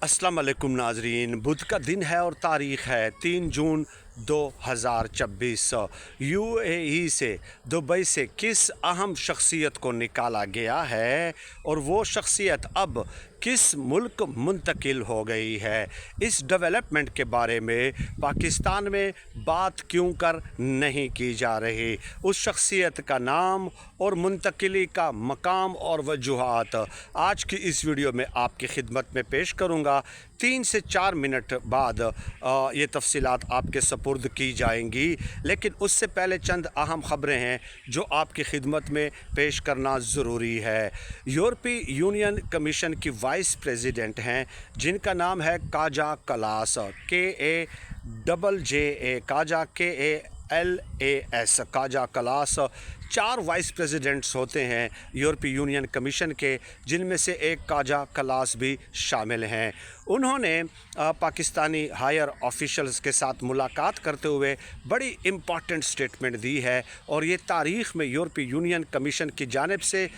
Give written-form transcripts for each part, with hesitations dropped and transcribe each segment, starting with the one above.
अस्सलाम वालेकुम नाजरीन। बुध का दिन है और तारीख़ है 3 जून 2026। यूएई से दुबई से किस अहम शख्सियत को निकाला गया है और वो शख्सियत अब किस मुल्क मुंतकिल हो गई है, इस डेवलपमेंट के बारे में पाकिस्तान में बात क्यों कर नहीं की जा रही, उस शख्सियत का नाम और मुंतकिली का मकाम और वजूहात आज की इस वीडियो में आपकी खिदमत में पेश करूँगा। 3 से 4 मिनट बाद ये तफसीलात आपके सपुर्द की जाएंगी, लेकिन उससे पहले चंद अहम ख़बरें हैं जो आपकी खिदमत में पेश करना ज़रूरी है। यूरोपीय यूनियन कमीशन की वाइस प्रेसिडेंट हैं जिनका नाम है Kaja Kallas, KAJA, Kaja KALAS, Kaja Kallas. 4 vice presidents होते हैं यूरोपीय यूनियन कमीशन के, जिनमें से एक काजा कलास भी शामिल हैं। उन्होंने पाकिस्तानी हायर ऑफिशल्स के साथ मुलाकात करते हुए बड़ी इम्पॉर्टेंट स्टेटमेंट दी है और ये तारीख़ में यूरोपीय यूनियन कमीशन की जानिब से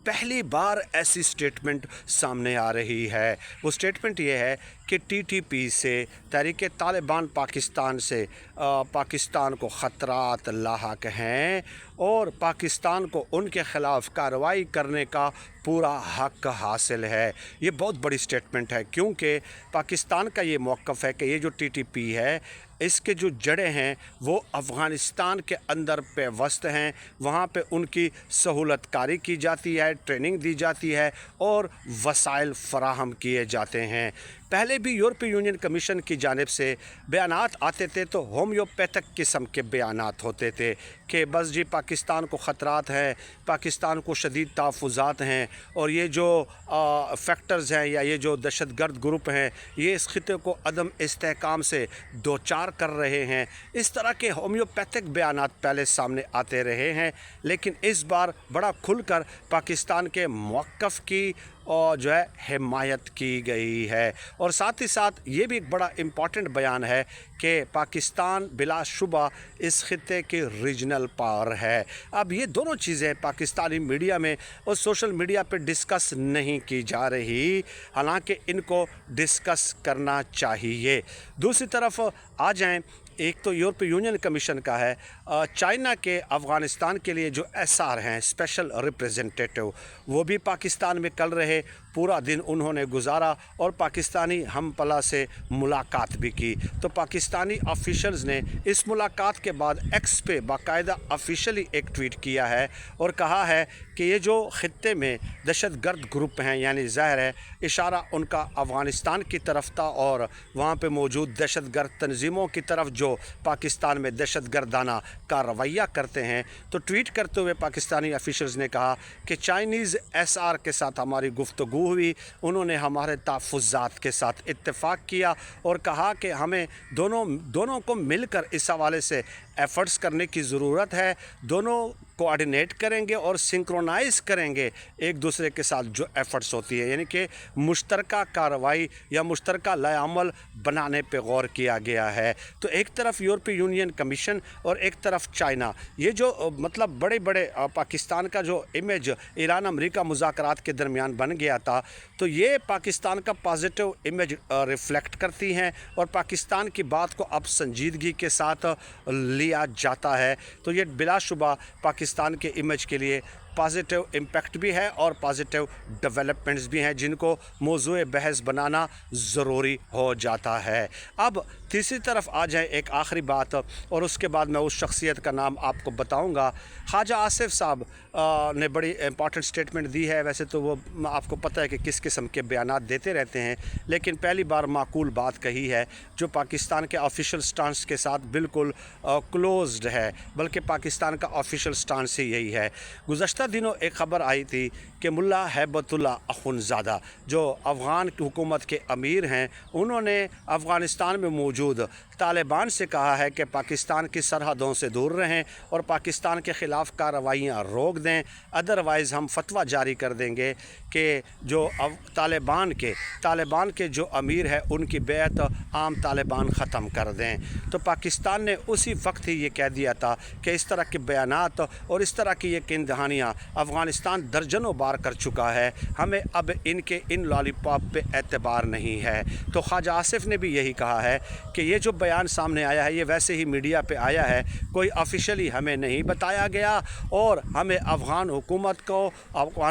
पहली बार ऐसी स्टेटमेंट सामने आ रही है। वो स्टेटमेंट ये है कि TTP से, तहरीक तालिबान पाकिस्तान से पाकिस्तान को ख़तरात लाहक हैं और पाकिस्तान को उनके ख़िलाफ़ कार्रवाई करने का पूरा हक़ हासिल है। ये बहुत बड़ी स्टेटमेंट है क्योंकि पाकिस्तान का ये मौक़िफ़ है कि ये जो TTP है इसके जो जड़ें हैं वो अफ़गानिस्तान के अंदर पेवस्त हैं, वहाँ पे उनकी सहूलत कारी की जाती है, ट्रेनिंग दी जाती है और वसाइल फ़राहम किए जाते हैं। पहले भी यूरोपीय यूनियन कमीशन की जानिब से बयानात आते थे तो होम्योपैथिक किस्म के बयानात होते थे कि बस जी पाकिस्तान को ख़तरात हैं, पाकिस्तान को शदीद तहफ़्फ़ुज़ात हैं और ये जो फैक्टर्स हैं या ये जो दहशतगर्द ग्रुप हैं ये इस खिते को अदम इस्तेहकाम से दो चार कर रहे हैं। इस तरह के होम्योपैथिक बयानात पहले सामने आते रहे हैं, लेकिन इस बार बड़ा खुलकर पाकिस्तान के मौक़िफ़ की और जो है हिमायत की गई है। और साथ ही साथ ये भी एक बड़ा इम्पॉर्टेंट बयान है कि पाकिस्तान बिलाशुबा इस खिते की रीजनल पावर है। अब ये दोनों चीज़ें पाकिस्तानी मीडिया में और सोशल मीडिया पे डिस्कस नहीं की जा रही, हालांकि इनको डिस्कस करना चाहिए। दूसरी तरफ आ जाएं, एक तो यूरोपीय यूनियन कमीशन का है, चाइना के अफ़गानिस्तान के लिए जो SR हैं, स्पेशल रिप्रेजेंटेटिव, वो भी पाकिस्तान में कल रहे, पूरा दिन उन्होंने गुजारा और पाकिस्तानी हम पला से मुलाकात भी की। तो पाकिस्तानी ऑफिशल्स ने इस मुलाकात के बाद X पे बाकायदा ऑफिशियली एक ट्वीट किया है और कहा है कि ये जो खित्ते में दहशतगर्द ग्रुप हैं, यानी ज़ाहिर है इशारा उनका अफ़गानिस्तान की तरफ था और वहाँ पे मौजूद दहशतगर्द तंजीमों की तरफ जो पाकिस्तान में दहशतगर्दाना का रवैया करते हैं। तो ट्वीट करते हुए पाकिस्तानी ऑफिशल्स ने कहा कि चाइनीज़ SR के साथ हमारी गुफ्तगू हुई, उन्होंने हमारे तहफ़्फ़ुज़ात के साथ इत्तेफाक किया और कहा कि हमें दोनों को मिलकर इस हवाले से एफ़र्ट्स करने की ज़रूरत है। दोनों कोऑर्डिनेट करेंगे और सिंक्रोनाइज़ करेंगे एक दूसरे के साथ जो एफ़र्ट्स होती है, यानी कि मुश्तरका कार्रवाई या मुश्तरका लय-अमल बनाने पे गौर किया गया है। तो एक तरफ यूरोपीय यूनियन कमीशन और एक तरफ चाइना, ये जो मतलब बड़े बड़े पाकिस्तान का जो इमेज ईरान अमेरिका मुज़ाकरात के दरमियान बन गया था, तो ये पाकिस्तान का पॉजिटिव इमेज रिफ़्लेक्ट करती हैं और पाकिस्तान की बात को अब संजीदगी के साथ लिया जाता है। तो ये बिलाशुबा पाकिस्तान के इमेज के लिए पॉजिटिव इम्पैक्ट भी है और पॉजिटिव डेवलपमेंट्स भी हैं जिनको मौज़ूए बहस बनाना ज़रूरी हो जाता है। अब तीसरी तरफ आ जाए एक आखिरी बात और उसके बाद मैं उस शख्सियत का नाम आपको बताऊंगा। ख्वाजा आसिफ साहब ने बड़ी इम्पॉर्टेंट स्टेटमेंट दी है। वैसे तो वो आपको पता है कि किस किस्म के बयानात देते रहते हैं, लेकिन पहली बार माकूल बात कही है जो पाकिस्तान के ऑफिशियल स्टांस के साथ बिल्कुल क्लोज्ड है, बल्कि पाकिस्तान का ऑफिशियल स्टांस ही यही है। गुज़श्ता दिनों एक ख़बर आई थी कि मुल्ला हैबतुल्ला अख़ुनज़ादा जो अफ़गान हुकूमत के अमीर हैं, उन्होंने अफ़गानिस्तान में मौजूद तालिबान से कहा है कि पाकिस्तान की सरहदों से दूर रहें और पाकिस्तान के ख़िलाफ़ कार्रवाइयाँ रोक दें, अदरवाइज़ हम फतवा जारी कर देंगे कि जो तालिबान के जो अमीर है उनकी बैत आम तालिबान ख़त्म कर दें। तो पाकिस्तान ने उसी वक्त ही ये कह दिया था कि इस तरह के बयानात और इस तरह की ये किन दहानियाँ गलतियां अफ़गानिस्तान दर्जनों बार कर चुका है। हमें अब इनके इन लॉलीपॉप पे एतबार नहीं है। तो ख्वाजा आसिफ ने भी यही कहा है कि ये जो बयान सामने आया है ये वैसे ही मीडिया पे आया है, कोई ऑफिशियली हमें नहीं बताया गया और हमें अफ़गान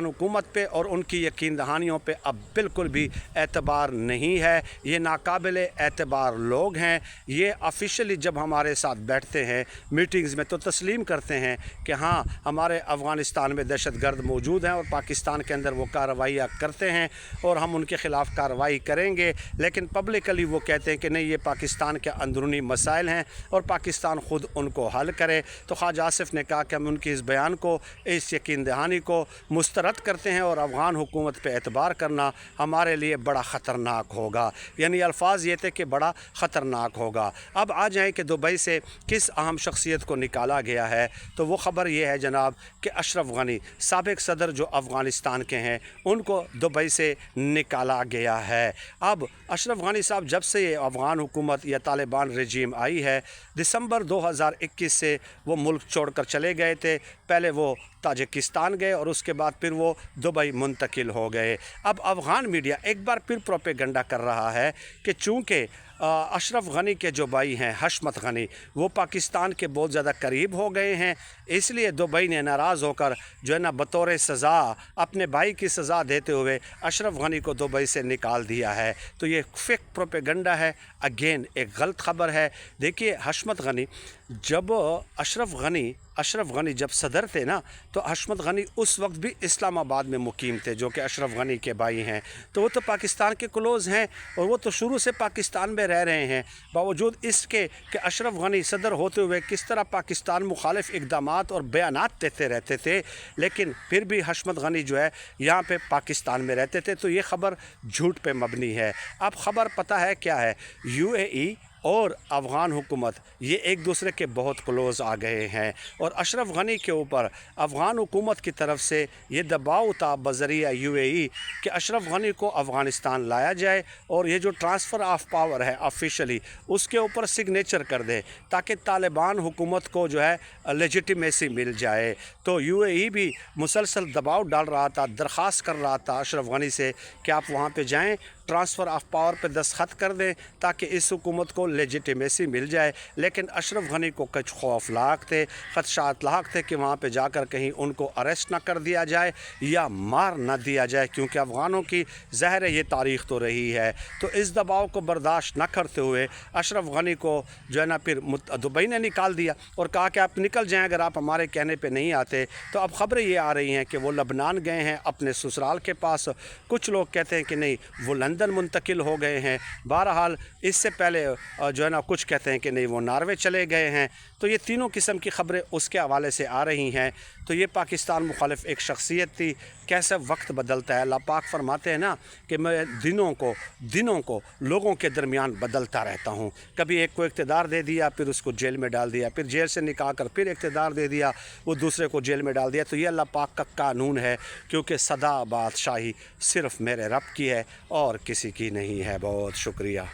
हुकूमत पे और उनकी यकीन दहानियों पे अब बिल्कुल भी एतबार नहीं है। ये नाकाबिल एतबार लोग हैं। ये ऑफिशियली जब हमारे साथ बैठते हैं मीटिंग्स में तो तस्लीम करते हैं कि हाँ हमारे अफ़गानिस्तान में दहशतगर्द मौजूद हैं और पाकिस्तान के अंदर वो कार्रवाइयाँ करते हैं और हम उनके ख़िलाफ़ कार्रवाई करेंगे, लेकिन पब्लिकली वो कहते हैं कि नहीं ये पाकिस्तान के अंदरूनी मसाइल हैं और पाकिस्तान ख़ुद उनको हल करे। तो ख्वाजा आसिफ ने कहा कि हम उनकी इस बयान को, इस यकीन दहानी को मुस्तरद करते हैं और अफ़गान हुकूमत पे एतबार करना हमारे लिए बड़ा ख़तरनाक होगा। यानी अल्फाज ये थे कि बड़ा ख़तरनाक होगा। अब आ जाएँ कि दुबई से किस अहम शख्सियत को निकाला गया है, तो वो ख़बर ये है जनाब कि अशरफ गनी साबिक़ सदर जो अफ़गानिस्तान के हैं उनको दुबई से निकाला गया है। अब अशरफ गनी साहब जब से ये अफ़गान हुकूमत या तालिबान रजीम आई है, दिसंबर 2021 से वो मुल्क छोड़कर चले गए थे। पहले वो ताजिकिस्तान गए और उसके बाद फिर वो दुबई मुंतकिल हो गए। अब अफ़गान मीडिया एक बार फिर प्रोपेगेंडा कर रहा है कि चूँकि अशरफ गनी के जो भाई हैं हशमत गनी वो पाकिस्तान के बहुत ज़्यादा करीब हो गए हैं, इसलिए दुबई ने नाराज़ होकर जो है ना बतौर सज़ा अपने भाई की सज़ा देते हुए अशरफ गनी को दुबई से निकाल दिया है। तो ये फेक प्रोपेगेंडा है, अगेन एक गलत ख़बर है। देखिए हशमत गनी जब अशरफ गनी जब सदर थे ना, तो हशमत गनी उस वक्त भी इस्लामाबाद में मुकीम थे जो कि अशरफ गनी के भाई हैं। तो वो तो पाकिस्तान के क्लोज़ हैं और वो तो शुरू से पाकिस्तान में रह रहे हैं। बावजूद इसके कि अशरफ गनी सदर होते हुए किस तरह पाकिस्तान मुखालिफ इक़दामात और बयानात देते रहते थे, लेकिन फिर भी हशमत गनी जो है यहाँ पे पाकिस्तान में रहते थे। तो ये ख़बर झूठ पे मबनी है। अब ख़बर पता है क्या है, UAE और अफ़गान हुकूमत ये एक दूसरे के बहुत क्लोज़ आ गए हैं और अशरफ गनी के ऊपर अफ़गान हुकूमत की तरफ से ये दबाव था बज़रिया UAE कि अशरफ गनी को अफ़गानिस्तान लाया जाए और ये जो ट्रांसफ़र ऑफ पावर है ऑफिशियली उसके ऊपर सिग्नेचर कर दे ताकि तालिबान हुकूमत को जो है लेजिटिमेसी मिल जाए। तो UAE भी मुसलसल दबाव डाल रहा था, दरख्वास्त कर रहा था अशरफ गनी से कि आप वहाँ पे जाएँ, ट्रांसफ़र ऑफ पावर पे दस्तखत कर दें ताकि इस हुकूमत को लेजिटिमेसी मिल जाए। लेकिन अशरफ गनी को कुछ खौफ लाक थे, ख़दशात लाक थे कि वहाँ पे जाकर कहीं उनको अरेस्ट ना कर दिया जाए या मार ना दिया जाए, क्योंकि अफ़गानों की ज़ाहिर ये तारीख़ तो रही है। तो इस दबाव को बर्दाश्त न करते हुए अशरफ गनी को जो है ना फिर दुबई ने निकाल दिया और कहा कि आप निकल जाएँ अगर आप हमारे कहने पर नहीं आते। तो अब ख़बरें ये आ रही हैं कि वो लबनान गए हैं अपने ससुराल के पास, कुछ लोग कहते हैं कि नहीं वो लंदन मुंतकिल हो गए हैं। बहरहाल इससे पहले जो है ना कुछ कहते हैं कि नहीं वो नॉर्वे चले गए हैं। तो ये तीनों किस्म की ख़बरें उसके हवाले से आ रही हैं। तो ये पाकिस्तान मुखालिफ एक शख्सियत थी। कैसे वक्त बदलता है, अल्लाह पाक फरमाते हैं ना कि मैं दिनों को लोगों के दरमियान बदलता रहता हूँ। कभी एक को इक़्तिदार दे दिया, फिर उसको जेल में डाल दिया, फिर जेल से निकाल कर फिर इक़्तिदार दे दिया, वो दूसरे को जेल में डाल दिया। तो ये अल्लाह पाक का कानून है, क्योंकि सदा बादशाही सिर्फ़ मेरे रब की है और किसी की नहीं है। बहुत शुक्रिया।